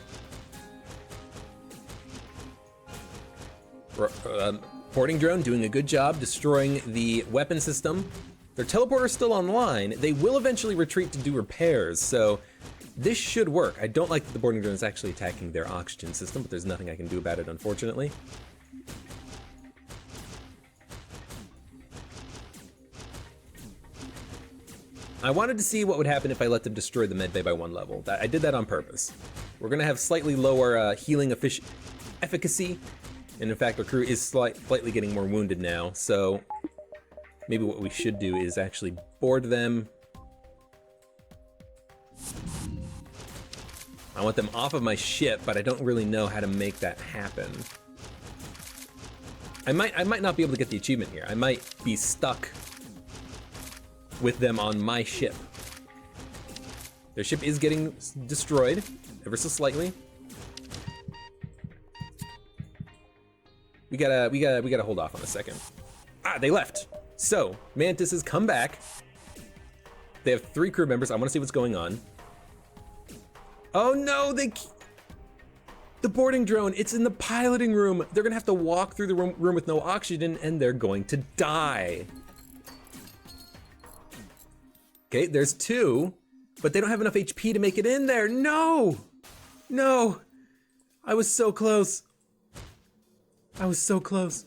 Boarding drone doing a good job destroying the weapon system. Their teleporter's still online. They will eventually retreat to do repairs, so this should work. I don't like that the boarding drone is actually attacking their oxygen system, but there's nothing I can do about it, unfortunately. I wanted to see what would happen if I let them destroy the medbay by 1 level. I did that on purpose. We're gonna have slightly lower healing efficacy, and in fact our crew is slightly getting more wounded now, so maybe what we should do is actually board them. I want them off of my ship, but I don't really know how to make that happen. I might not be able to get the achievement here. I might be stuck with them on my ship. Their ship is getting destroyed, ever so slightly. We gotta hold off on a second. Ah, they left. So, Mantis has come back. They have 3 crew members. I wanna see what's going on. Oh no, the boarding drone, it's in the piloting room. They're gonna have to walk through the room with no oxygen and they're going to die. Okay, there's 2, but they don't have enough HP to make it in there. No, no, I was so close. I was so close.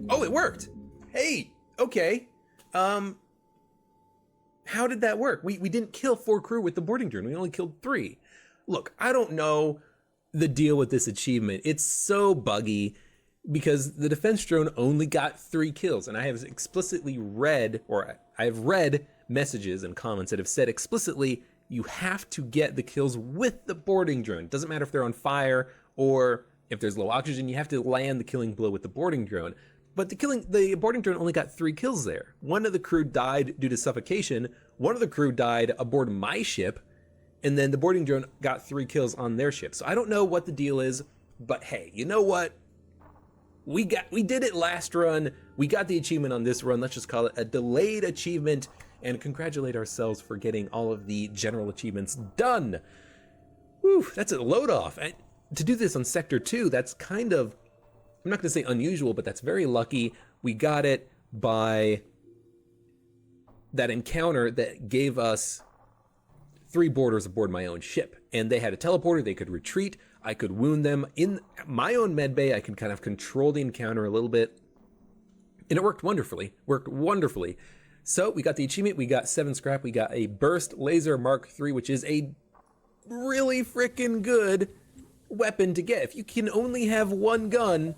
Oh, it worked. Hey, okay. How did that work? We didn't kill 4 crew with the boarding drone. We only killed 3. Look, I don't know the deal with this achievement. It's so buggy because the defense drone only got 3 kills, and I have explicitly read, or I have read messages and comments that have said explicitly, you have to get the kills with the boarding drone. It doesn't matter if they're on fire or if there's low oxygen, you have to land the killing blow with the boarding drone. But the boarding drone only got 3 kills there. 1 of the crew died due to suffocation, 1 of the crew died aboard my ship, and then the boarding drone got 3 kills on their ship. So I don't know what the deal is, but hey, you know what? We did it last run. We got the achievement on this run. Let's just call it a delayed achievement and congratulate ourselves for getting all of the general achievements done. Whew, that's a load off. And to do this on Sector 2, that's kind of, I'm not gonna say unusual, but that's very lucky. We got it by that encounter that gave us 3 boarders aboard my own ship. And they had a teleporter, they could retreat. I could wound them in my own medbay. I could kind of control the encounter a little bit. And it worked wonderfully, So we got the achievement, we got 7 scrap, we got a burst laser Mark III, which is a really freaking good weapon to get. If you can only have 1 gun,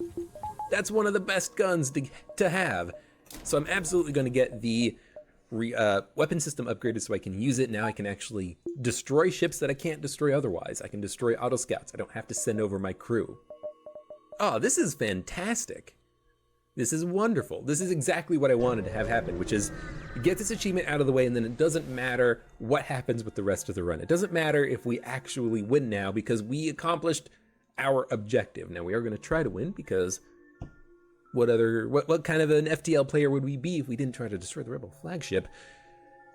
that's one of the best guns to have. So I'm absolutely gonna get the weapon system upgraded so I can use it. Now I can actually destroy ships that I can't destroy otherwise. I can destroy auto scouts. I don't have to send over my crew. Oh, this is fantastic. This is wonderful. This is exactly what I wanted to have happen, which is get this achievement out of the way, and then it doesn't matter what happens with the rest of the run. It doesn't matter if we actually win now because we accomplished our objective. Now we are going to try to win because what kind of an FTL player would we be if we didn't try to destroy the rebel flagship?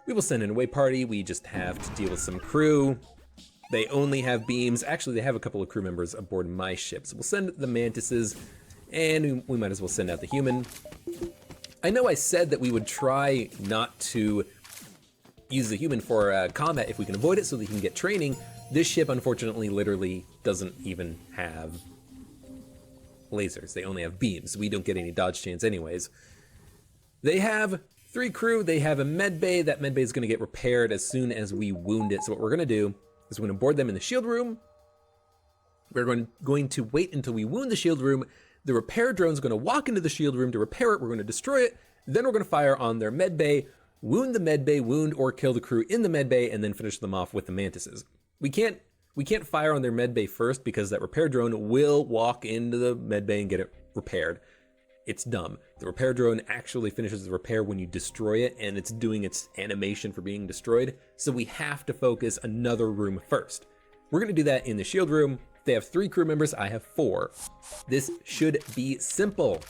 We will send an away party. We just have to deal with some crew. They only have beams. Actually, they have a couple of crew members aboard my ship. So we'll send the mantises, and we might as well send out the human. I know I said that we would try not to use the human for combat if we can avoid it so they can get training. This ship, unfortunately, literally doesn't even have lasers. They only have beams. We don't get any dodge chance anyways. They have 3 crew. They have a med bay. That med bay is going to get repaired as soon as we wound it. So what we're going to do is we're going to board them in the shield room. We're going to wait until we wound the shield room. The repair drone's going to walk into the shield room to repair it. We're going to destroy it. Then we're going to fire on their med bay, wound the med bay, wound or kill the crew in the med bay, and then finish them off with the mantises. We can't fire on their med bay first because that repair drone will walk into the med bay and get it repaired. It's dumb. The repair drone actually finishes the repair when you destroy it, and it's doing its animation for being destroyed. So we have to focus another room first. We're going to do that in the shield room. They have 3 crew members, I have 4. This should be simple.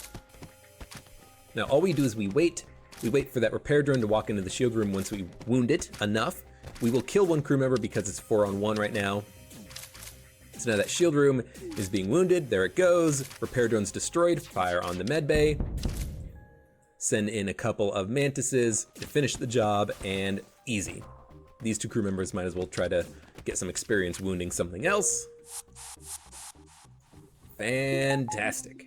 Now all we do is we wait for that repair drone to walk into the shield room. Once we wound it enough, we will kill 1 crew member because it's 4-on-1 right now. So now that shield room is being wounded, there it goes. Repair drone's destroyed, fire on the med bay. Send in a couple of mantises to finish the job, and easy. These 2 crew members might as well try to get some experience wounding something else. Fantastic.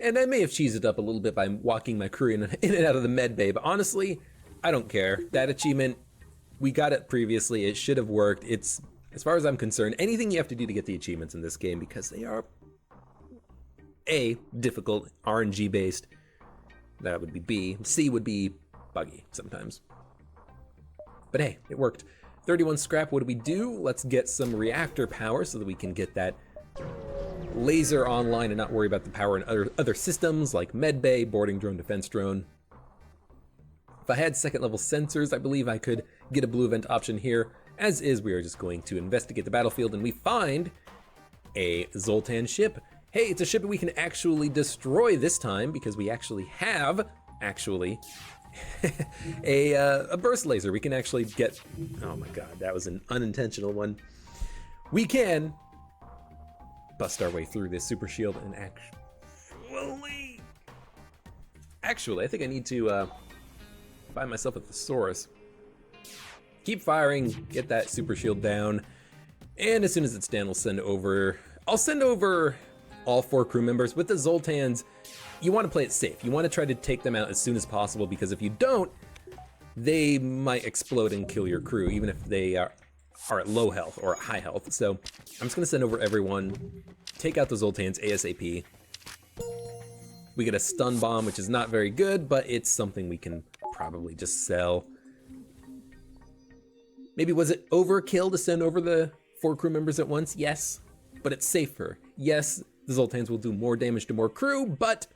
And I may have cheesed it up a little bit by walking my crew in and out of the med bay, but honestly, I don't care. That achievement, we got it previously. It should have worked. It's, as far as I'm concerned, anything you have to do to get the achievements in this game, because they are A, difficult, RNG based. That would be B. C would be buggy sometimes. But hey, it worked. 31 scrap, what do? Let's get some reactor power so that we can get that laser online and not worry about the power in other systems like medbay, boarding drone, defense drone. If I had second level sensors, I believe I could get a blue event option here. As is, we are just going to investigate the battlefield, and we find a Zoltan ship. Hey, it's a ship that we can actually destroy this time because we actually have, a burst laser. We can actually get, oh my god, that was an unintentional one. We can bust our way through this super shield and actually, I think I need to find myself a thesaurus. Keep firing, get that super shield down, and as soon as it's down, I'll send over all 4 crew members. With the Zoltans, you want to play it safe. You want to try to take them out as soon as possible, because if you don't, they might explode and kill your crew, even if they are at low health or at high health. So I'm just going to send over everyone, take out the Zoltans ASAP. We get a stun bomb, which is not very good, but it's something we can probably just sell. Maybe was it overkill to send over the 4 crew members at once? Yes, but it's safer. Yes, the Zoltans will do more damage to more crew, but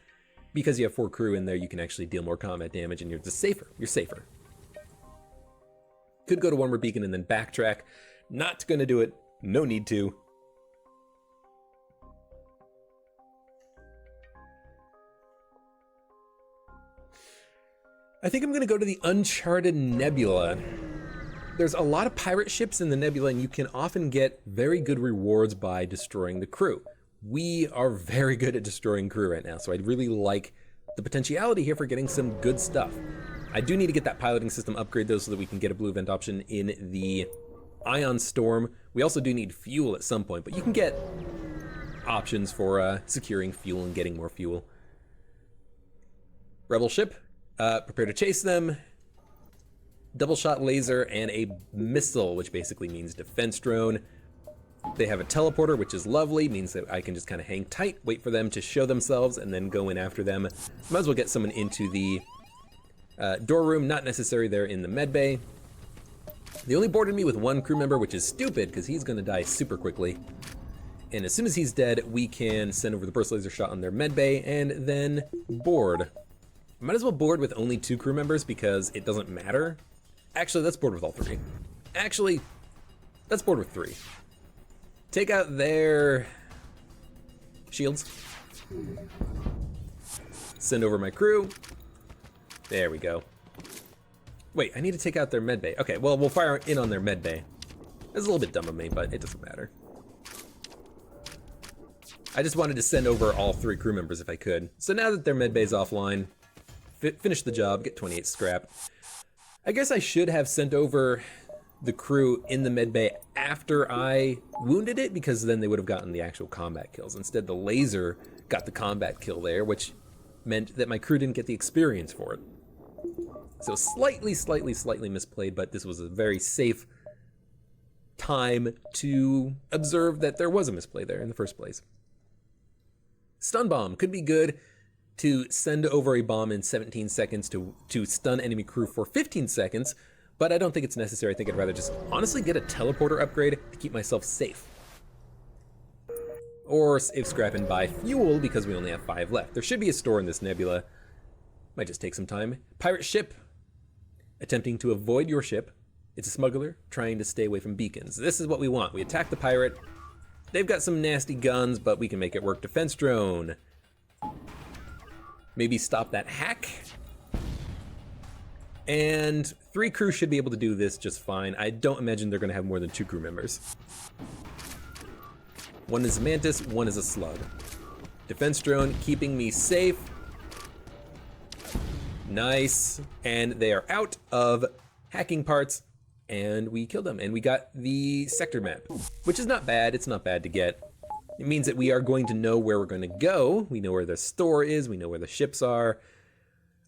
because you have 4 crew in there, you can actually deal more combat damage, and you're just safer. You're safer. Could go to one more beacon and then backtrack. Not gonna do it. No need to. I think I'm gonna go to the Uncharted Nebula. There's a lot of pirate ships in the Nebula, and you can often get very good rewards by destroying the crew. We are very good at destroying crew right now, so I'd really like the potentiality here for getting some good stuff. I do need to get that piloting system upgrade though, so that we can get a blue event option in the Ion Storm. We also do need fuel at some point, but you can get options for securing fuel and getting more fuel. Rebel ship, prepare to chase them. Double shot laser and a missile, which basically means defense drone. They have a teleporter, which is lovely, means that I can just kind of hang tight, wait for them to show themselves, and then go in after them. Might as well get someone into the door room, not necessary there in the med bay. They only boarded me with 1 crew member, which is stupid because he's gonna die super quickly. And as soon as he's dead, we can send over the burst laser shot on their med bay and then board. Might as well board with only 2 crew members because it doesn't matter. Actually, let's board with all 3. Actually, let's board with 3. Take out their shields. Send over my crew. There we go. Wait, I need to take out their med bay. Okay, well, we'll fire in on their med bay. That's a little bit dumb of me, but it doesn't matter. I just wanted to send over all 3 crew members if I could. So now that their med bay's offline, finish the job, get 28 scrap. I guess I should have sent over the crew in the med bay after I wounded it, because then they would have gotten the actual combat kills. Instead, the laser got the combat kill there, which meant that my crew didn't get the experience for it. So slightly misplayed, but this was a very safe time to observe that there was a misplay there in the first place. Stun bomb could be good to send over a bomb in 17 seconds to stun enemy crew for 15 seconds, but I don't think it's necessary. I think I'd rather just honestly get a teleporter upgrade to keep myself safe. Or if scrap and buy fuel because we only have 5 left. There should be a store in this nebula. Might just take some time. Pirate ship attempting to avoid your ship. It's a smuggler trying to stay away from beacons. This is what we want. We attack the pirate. They've got some nasty guns, but we can make it work. Defense drone. Maybe stop that hack. And 3 crew should be able to do this just fine. I don't imagine they're going to have more than 2 crew members. 1 is a mantis, 1 is a slug. Defense drone keeping me safe. Nice. And they are out of hacking parts. And we killed them, and we got the sector map, which is not bad. It's not bad to get. It means that we are going to know where we're going to go. We know where the store is. We know where the ships are.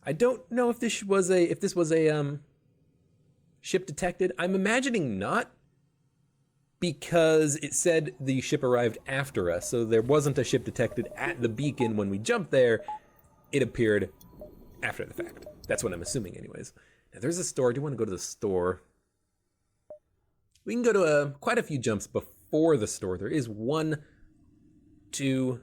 I don't know if this was a ship detected. I'm imagining not, because it said the ship arrived after us, so there wasn't a ship detected at the beacon when we jumped there. It appeared after the fact. That's what I'm assuming, anyways. Now, there's a store. I do want to go to the store. We can go to quite a few jumps before the store. There is 1, 2,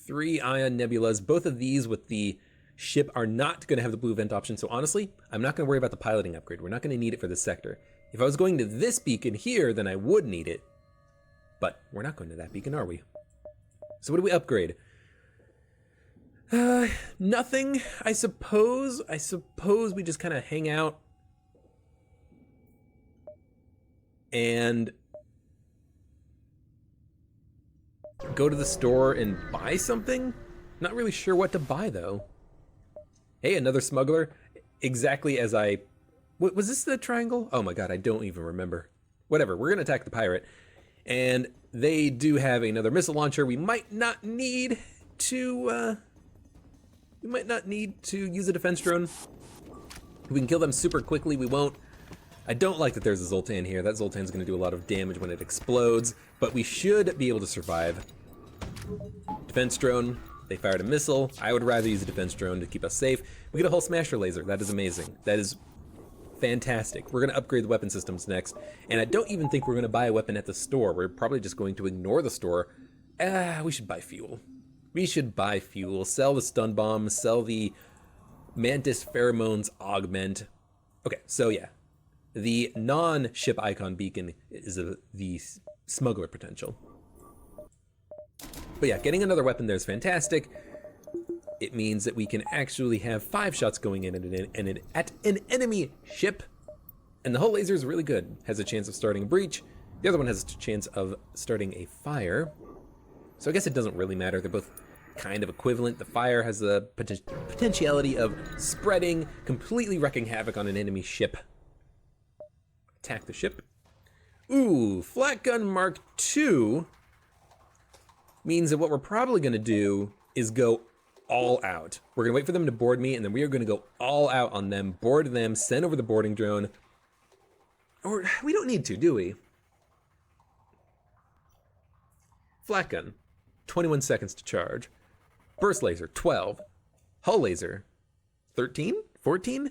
3 ion nebulas. Both of these with the ship are not going to have the blue vent option. So honestly, I'm not going to worry about the piloting upgrade. We're not going to need it for this sector. If I was going to this beacon here, then I would need it. But we're not going to that beacon, are we? So what do we upgrade? Nothing, I suppose. I suppose we just kind of hang out and go to the store and buy something? Not really sure what to buy, though. Hey, another smuggler. Exactly as I... Was this the triangle? Oh my god, I don't even remember. Whatever, we're gonna attack the pirate. And they do have another missile launcher. We might not need to... use a defense drone. We can kill them super quickly, we won't. I don't like that there's a Zoltan here. That Zoltan's going to do a lot of damage when it explodes, but we should be able to survive. Defense drone, they fired a missile. I would rather use a defense drone to keep us safe. We get a whole smasher laser. That is amazing. That is fantastic. We're going to upgrade the weapon systems next, and I don't even think we're going to buy a weapon at the store. We're probably just going to ignore the store. We should buy fuel. We should buy fuel, sell the stun bomb, sell the mantis pheromones augment. Okay, so yeah. The non-ship icon beacon is the smuggler potential. But yeah, getting another weapon there is fantastic. It means that we can actually have 5 shots going in at an enemy ship. And the hull laser is really good. Has a chance of starting a breach. The other one has a chance of starting a fire. So I guess it doesn't really matter. They're both kind of equivalent. The fire has the potentiality of spreading, completely wrecking havoc on an enemy ship. Attack the ship. Ooh, Flat Gun Mark II means that what we're probably going to do is go all out. We're going to wait for them to board me, and then we are going to go all out on them, board them, send over the boarding drone. Or we don't need to, do we? Flat gun, 21 seconds to charge. Burst laser, 12. Hull laser, 13? 14?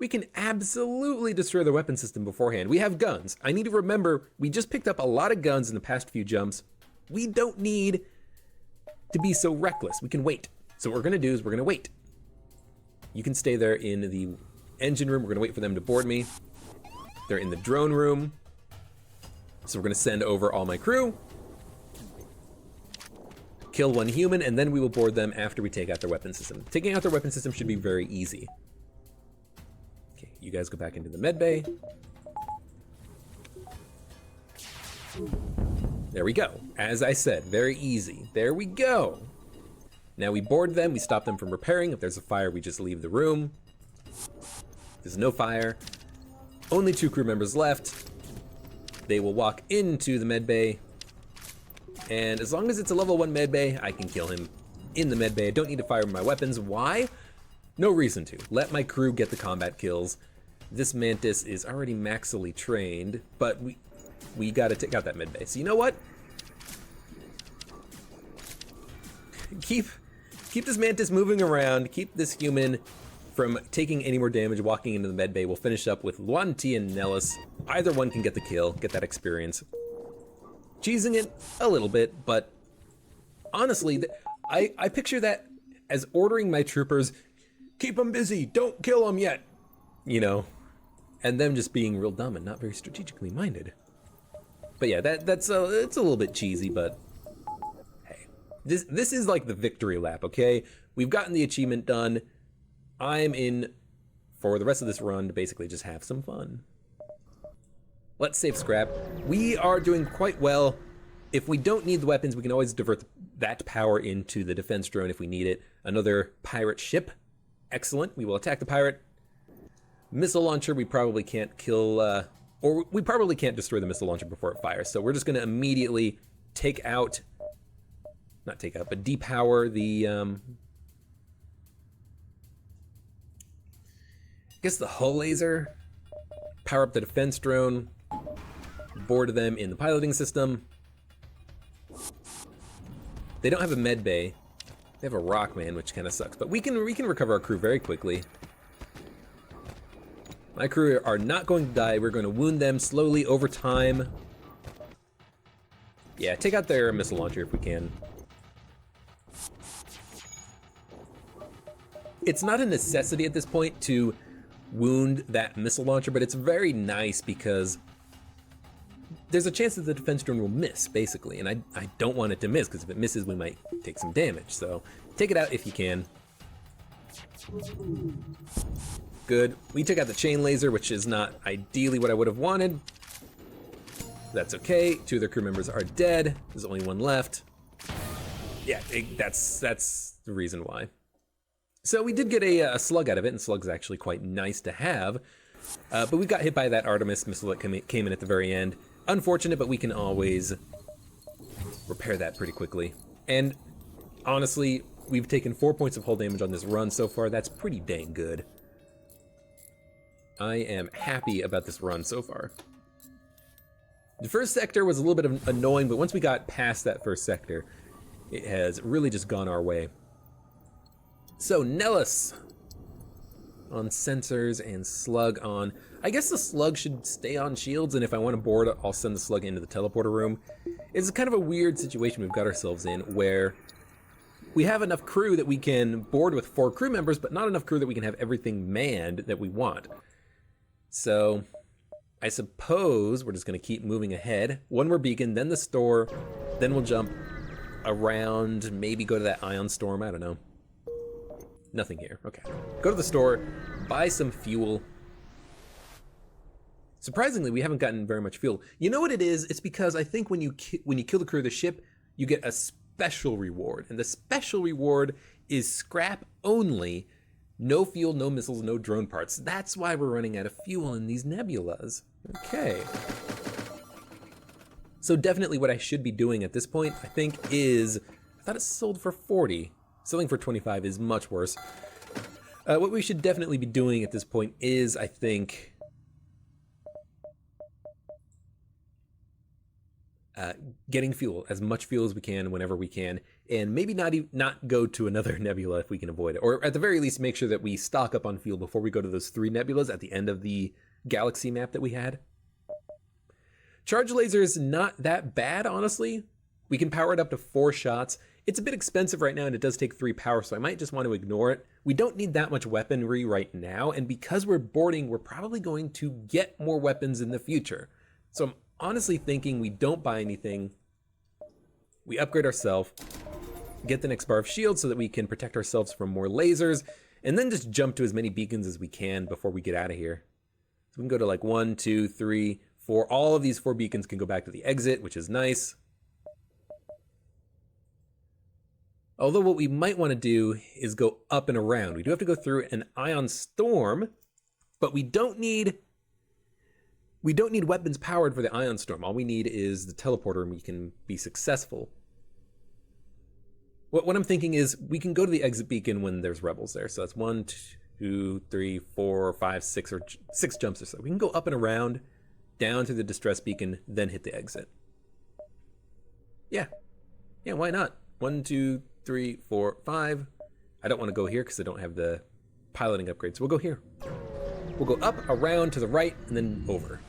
We can absolutely destroy the weapon system beforehand. We have guns. I need to remember, we just picked up a lot of guns in the past few jumps. We don't need to be so reckless. We can wait. So what we're gonna do is we're gonna wait. You can stay there in the engine room. We're gonna wait for them to board me. They're in the drone room. So we're gonna send over all my crew. Kill 1 human, and then we will board them after we take out their weapon system. Taking out their weapon system should be very easy. Okay, you guys go back into the med bay. There we go. As I said, very easy. There we go. Now we board them, we stop them from repairing. If there's a fire, we just leave the room. There's no fire. Only 2 crew members left. They will walk into the med bay. And as long as it's a level 1 med bay, I can kill him in the med bay. I don't need to fire my weapons. Why? No reason to. Let my crew get the combat kills. This Mantis is already maxily trained, but we gotta take out that mid base. So you know what? Keep this Mantis moving around. Keep this human from taking any more damage walking into the med bay. We'll finish up with Luan T and Nellis. Either one can get the kill, get that experience. Cheesing it a little bit, but honestly, I picture that as ordering my troopers, keep them busy, don't kill them yet, you know, and them just being real dumb and not very strategically minded. But yeah, it's a little bit cheesy, but hey, this is like the victory lap, okay? We've gotten the achievement done. I'm in for the rest of this run to basically just have some fun. Let's save scrap. We are doing quite well. If we don't need the weapons, we can always divert that power into the defense drone if we need it. Another pirate ship. Excellent. We will attack the pirate. Missile launcher, we probably can't kill, or we probably can't destroy the missile launcher before it fires. So we're just going to immediately take out, not take out, but depower the, I guess the hull laser, power up the defense drone, board them in the piloting system. They don't have a med bay. They have a rockman, which kind of sucks, but we can recover our crew very quickly. My crew are not going to die. We're going to wound them slowly over time. Yeah, take out their missile launcher if we can. It's not a necessity at this point to wound that missile launcher, but it's very nice because there's a chance that the defense drone will miss, basically, and I don't want it to miss, because if it misses, we might take some damage. So take it out if you can. Good. We took out the chain laser, which is not ideally what I would have wanted. That's okay. 2 of their crew members are dead. There's only 1 left. Yeah, that's the reason why. So we did get a slug out of it, and slug's actually quite nice to have. But we got hit by that Artemis missile that came in at the very end. Unfortunate, but we can always repair that pretty quickly. And honestly, we've taken 4 points of hull damage on this run so far. That's pretty dang good. I am happy about this run so far. The first sector was a little bit annoying, but once we got past that first sector, it has really just gone our way. So Nellis on sensors and slug on. I guess the slug should stay on shields, and if I want to board, I'll send the slug into the teleporter room. It's kind of a weird situation we've got ourselves in, where we have enough crew that we can board with 4 crew members, but not enough crew that we can have everything manned that we want. So I suppose we're just going to keep moving ahead. 1 more beacon, then the store, then we'll jump around, maybe go to that ion storm, I don't know. Nothing here, okay. Go to the store, buy some fuel. Surprisingly, we haven't gotten very much fuel. You know what it is? It's because I think when you kill the crew of the ship, you get a special reward. And the special reward is scrap only. No fuel, no missiles, no drone parts. That's why we're running out of fuel in these nebulas. Okay. So definitely what I should be doing at this point, I think, is... I thought it sold for 40. Selling for 25 is much worse. What we should definitely be doing at this point is, I think... getting fuel, as much fuel as we can, whenever we can, and maybe not go to another nebula if we can avoid it, or at the very least make sure that we stock up on fuel before we go to those 3 nebulas at the end of the galaxy map that we had. Charge laser is not that bad, honestly. We can power it up to 4 shots. It's a bit expensive right now, and it does take 3 power, so I might just want to ignore it. We don't need that much weaponry right now, and because we're boarding, we're probably going to get more weapons in the future. So I'm honestly thinking we don't buy anything. We upgrade ourselves, get the next bar of shield so that we can protect ourselves from more lasers, and then just jump to as many beacons as we can before we get out of here. So we can go to like 1, 2, 3, 4. All of these 4 beacons can go back to the exit, which is nice. Although what we might want to do is go up and around. We do have to go through an ion storm, but we don't need weapons powered for the ion storm. All we need is the teleporter and we can be successful. What I'm thinking is we can go to the exit beacon when there's rebels there. So that's 1, 2, 3, 4, 5, 6, or 6 jumps or so. We can go up and around, down to the distress beacon, then hit the exit. Yeah, why not? 1, 2, 3, 4, 5. I don't want to go here because I don't have the piloting upgrade, so we'll go here. We'll go up, around, to the right, and then over.